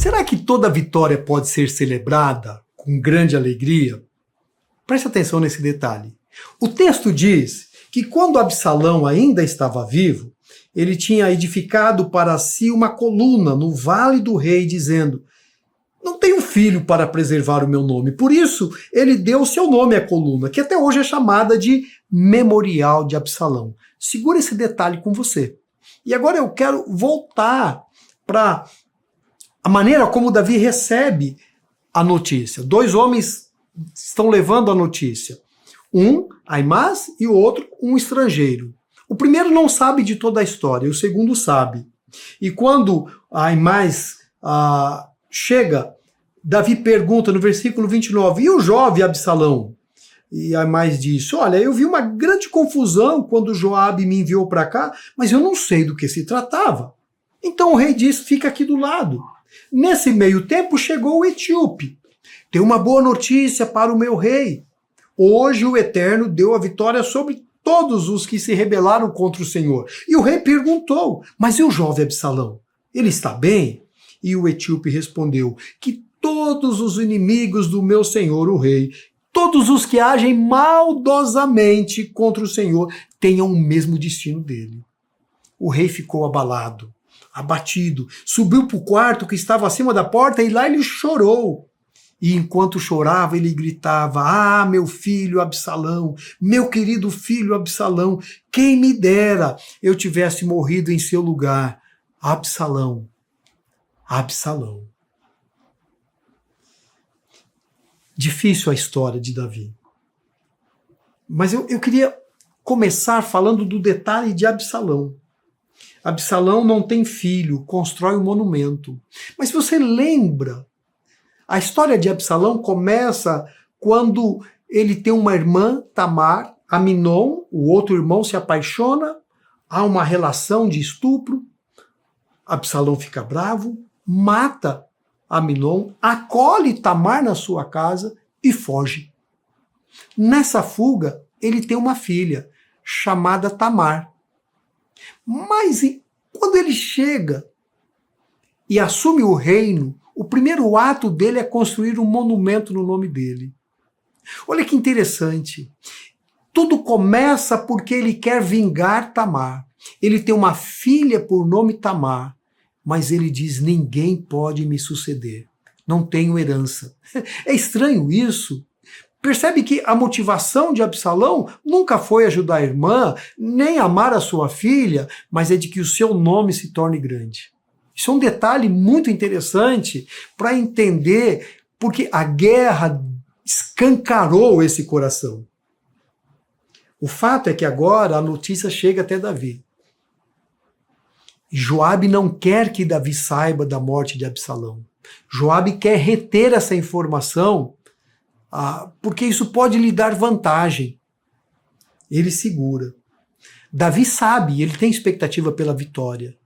Será que toda vitória pode ser celebrada com grande alegria? Preste atenção nesse detalhe. O texto diz que quando Absalão ainda estava vivo, ele tinha edificado para si uma coluna no vale do rei, dizendo: não tenho filho para preservar o meu nome. Por isso, ele deu o seu nome à coluna, que até hoje é chamada de Memorial de Absalão. Segura esse detalhe com você. E agora eu quero voltar para a maneira como Davi recebe a notícia. Dois homens estão levando a notícia. Um, Aimás, e o outro, um estrangeiro. O primeiro não sabe de toda a história, o segundo sabe. E quando Aimás chega, Davi pergunta no versículo 29, e o jovem Absalão? E Aimás disse, olha, eu vi uma grande confusão quando Joabe me enviou para cá, mas eu não sei do que se tratava. Então o rei disse, fica aqui do lado. Nesse meio tempo chegou o etíope. Tem uma boa notícia para o meu rei. Hoje o Eterno deu a vitória sobre todos os que se rebelaram contra o Senhor. E o rei perguntou, mas e o jovem Absalão? Ele está bem? E o etíope respondeu, que todos os inimigos do meu senhor, o rei, todos os que agem maldosamente contra o Senhor, tenham o mesmo destino dele. O rei ficou abalado, abatido, subiu para o quarto que estava acima da porta e lá ele chorou. E enquanto chorava, ele gritava, ah, meu filho Absalão, meu querido filho Absalão, quem me dera eu tivesse morrido em seu lugar. Absalão, Absalão. Difícil a história de Davi. Mas eu queria começar falando do detalhe de Absalão. Absalão não tem filho, constrói um monumento. Mas se você lembra, a história de Absalão começa quando ele tem uma irmã, Tamar, Aminon, o outro irmão se apaixona, há uma relação de estupro, Absalão fica bravo, mata Aminon, acolhe Tamar na sua casa e foge. Nessa fuga, ele tem uma filha chamada Tamar. Mas quando ele chega e assume o reino, o primeiro ato dele é construir um monumento no nome dele. Olha que interessante. Tudo começa porque ele quer vingar Tamar. Ele tem uma filha por nome Tamar, mas ele diz, ninguém pode me suceder. Não tenho herança. É estranho isso. Percebe que a motivação de Absalão nunca foi ajudar a irmã, nem amar a sua filha, mas é de que o seu nome se torne grande. Isso é um detalhe muito interessante para entender porque a guerra escancarou esse coração. O fato é que agora a notícia chega até Davi. E Joabe não quer que Davi saiba da morte de Absalão. Joabe quer reter essa informação, porque isso pode lhe dar vantagem. Ele segura. Davi sabe, ele tem expectativa pela vitória.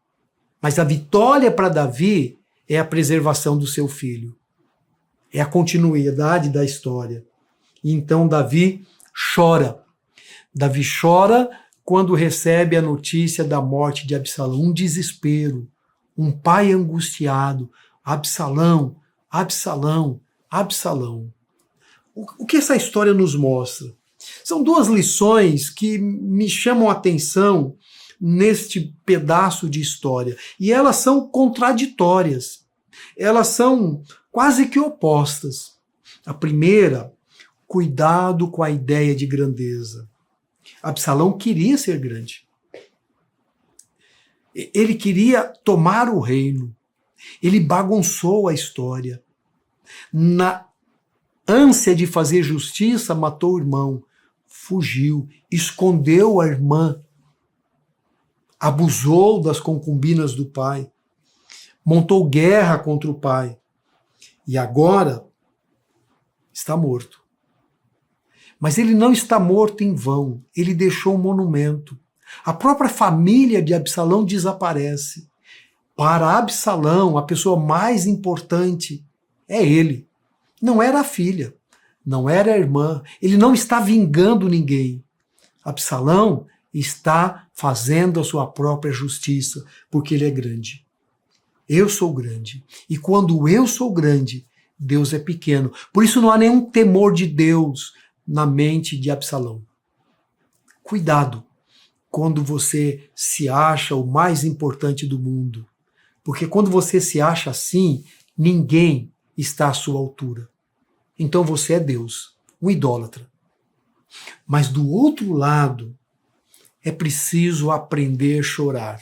Mas a vitória para Davi é a preservação do seu filho. É a continuidade da história. E então Davi chora. Davi chora quando recebe a notícia da morte de Absalão. Um desespero. Um pai angustiado. Absalão, Absalão, Absalão. O que essa história nos mostra? São duas lições que me chamam a atenção neste pedaço de história. E elas são contraditórias. Elas são quase que opostas. A primeira, cuidado com a ideia de grandeza. Absalão queria ser grande. Ele queria tomar o reino. Ele bagunçou a história. Na ânsia de fazer justiça, matou o irmão. Fugiu, escondeu a irmã. Abusou das concubinas do pai, montou guerra contra o pai e agora está morto. Mas ele não está morto em vão, ele deixou um monumento. A própria família de Absalão desaparece. Para Absalão, a pessoa mais importante é ele. Não era a filha, não era a irmã, ele não está vingando ninguém. Absalão está fazendo a sua própria justiça, porque ele é grande. Eu sou grande. E quando eu sou grande, Deus é pequeno. Por isso não há nenhum temor de Deus na mente de Absalão. Cuidado quando você se acha o mais importante do mundo. Porque quando você se acha assim, ninguém está à sua altura. Então você é Deus, um idólatra. Mas do outro lado, é preciso aprender a chorar.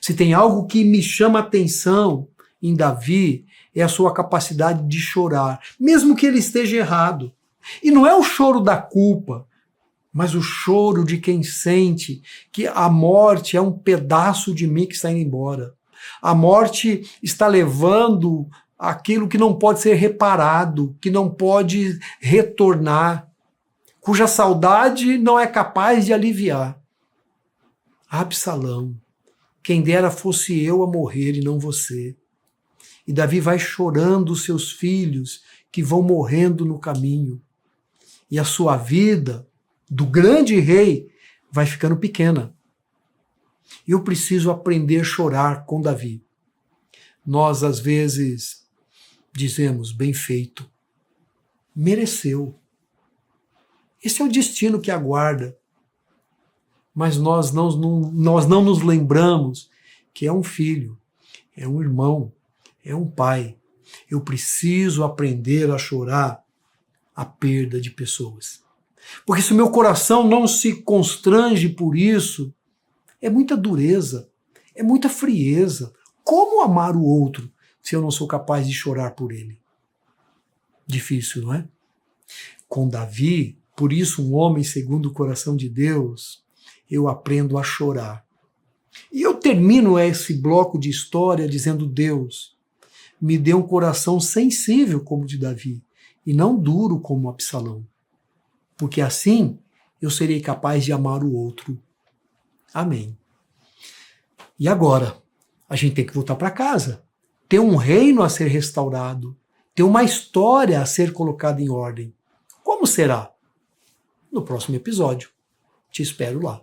Se tem algo que me chama a atenção em Davi, é a sua capacidade de chorar, mesmo que ele esteja errado. E não é o choro da culpa, mas o choro de quem sente que a morte é um pedaço de mim que está indo embora. A morte está levando aquilo que não pode ser reparado, que não pode retornar, cuja saudade não é capaz de aliviar. Absalão, quem dera fosse eu a morrer e não você. E Davi vai chorando os seus filhos que vão morrendo no caminho. E a sua vida, do grande rei, vai ficando pequena. Eu preciso aprender a chorar com Davi. Nós, às vezes, dizemos, bem feito, mereceu. Esse é o destino que aguarda. Mas nós não nos lembramos que é um filho, é um irmão, é um pai. Eu preciso aprender a chorar a perda de pessoas. Porque se o meu coração não se constrange por isso, é muita dureza, é muita frieza. Como amar o outro se eu não sou capaz de chorar por ele? Difícil, não é? Com Davi, por isso um homem segundo o coração de Deus, eu aprendo a chorar. E eu termino esse bloco de história dizendo: Deus, me dê um coração sensível como o de Davi, e não duro como Absalão. Porque assim eu serei capaz de amar o outro. Amém. E agora? A gente tem que voltar para casa. Tem um reino a ser restaurado. Tem uma história a ser colocada em ordem. Como será? No próximo episódio. Te espero lá.